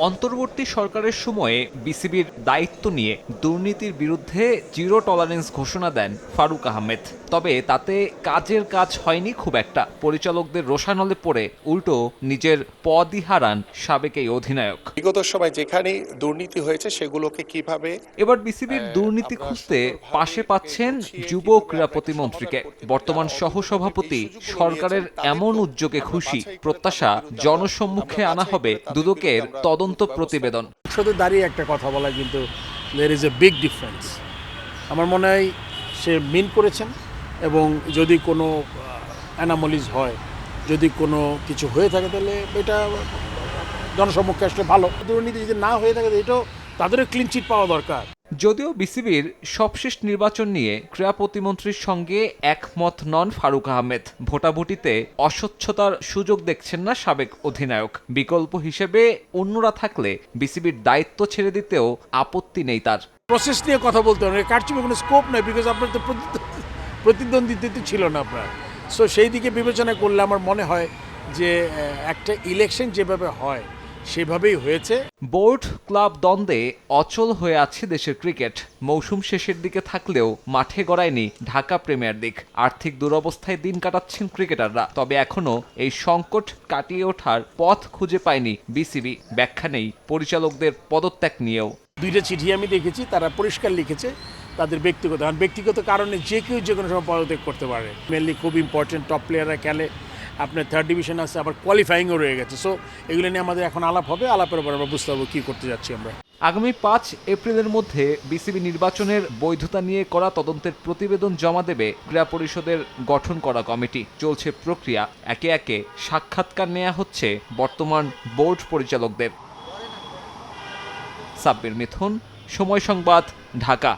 অন্তর্বর্তী সরকারের সময়ে বিসিবির দায়িত্ব নিয়ে দুর্নীতির বিরুদ্ধে জিরো টলারেন্স ঘোষণা দেন ফারুক আহমেদ। তবে তাতে কাজের কাজ হয়নি খুব একটা। পরিচালকদের রোষানলে পড়ে উল্টো নিজের পদই হারান সাবেক এই অধিনায়ক। বিগত সময় যেখানেই দুর্নীতি হয়েছে সেগুলোকে কিভাবে এবার বিসিবির দুর্নীতি খুঁজতে পাশে পাচ্ছেন যুব ক্রীড়া প্রতিমন্ত্রীকে। বর্তমান সহসভাপতি সরকারের এমন উদ্যোগে খুশি, প্রত্যাশা জনসম্মুখে আনা হবে দুদকের তদন্ত প্রতিবেদন। শুধু দাঁড়িয়ে একটা কথা বলা, কিন্তু there is a big difference. আমার মনে হয় সে মিন করেছেন, এবং যদি কোনো অ্যানামলিজ হয়, যদি কোনো কিছু হয়ে থাকে, তাহলে এটা জনসম্মুখে আসলে ভালো। দুর্নীতি যদি না হয়ে থাকে, এটাও তাদেরও ক্লিন চিট পাওয়া দরকার। যদিও বিসিবির সবশেষ নির্বাচন নিয়ে ক্রীড়া প্রতিমন্ত্রীর সঙ্গে একমত নন ফারুক আহমেদ। ভোটাভুটিতে অস্বচ্ছতার সুযোগ দেখছেন না সাবেক অধিনায়ক। বিকল্প হিসেবে অন্যরা থাকলে বিসিবির দায়িত্ব ছেড়ে দিতেও আপত্তি নেই তার। প্রসেস নিয়ে কথা বলতে হবে, কারচুপি কোনো স্কোপ নেই, বিকজ আপনার তো প্রতিদ্বন্দ্বিতা ছিল না আপনার। সো সেই দিকে বিবেচনা করলে আমার মনে হয় যে একটা ইলেকশন যেভাবে হয় সেভাবেই হয়েছে। বোর্ড ক্লাব দ্বন্দ্বে অচল হয়ে আছে দেশের ক্রিকেট। মৌসুম শেষের দিকে থাকলেও মাঠে গড়ায়নি ঢাকা প্রিমিয়ার লিগ। আর্থিক দুরবস্থায় দিন কাটাচ্ছেন ক্রিকেটাররা। তবে এখনও এই সংকট কাটিয়ে ওঠার পথ খুঁজে পায়নি বিসিবি। ব্যাখ্যা নেই পরিচালকদের পদত্যাগ নিয়েও। দুইটা চিঠি আমি দেখেছি, তারা পরিষ্কার লিখেছে তাদের ব্যক্তিগত কারণে যে কেউ যে কোনো সময় পদত্যাগ করতে পারে। মেনলি খুব ইম্পর্টেন্ট টপ প্লেয়াররা খেলে, আপনার থার্ড ডিভিশন আছে, আবার কোয়ালিফাইংও রয়ে গেছে। সো এগুলো নিয়ে আমাদের এখন আলাপ হবে, আলাপের পর আমরা বুঝতে পারবো কী করতে যাচ্ছি আমরা। আগামী 5 এপ্রিলের মধ্যে বিসিবি নির্বাচনের বৈধতা নিয়ে করা তদন্তের প্রতিবেদন জমা দেবে ক্রীড়া পরিষদের গঠন করা কমিটি। চলছে প্রক্রিয়া, একে একে সাক্ষাৎকার নেওয়া হচ্ছে বর্তমান বোর্ড পরিচালকদের। সাব্বির মিথুন, সময় সংবাদ, ঢাকা।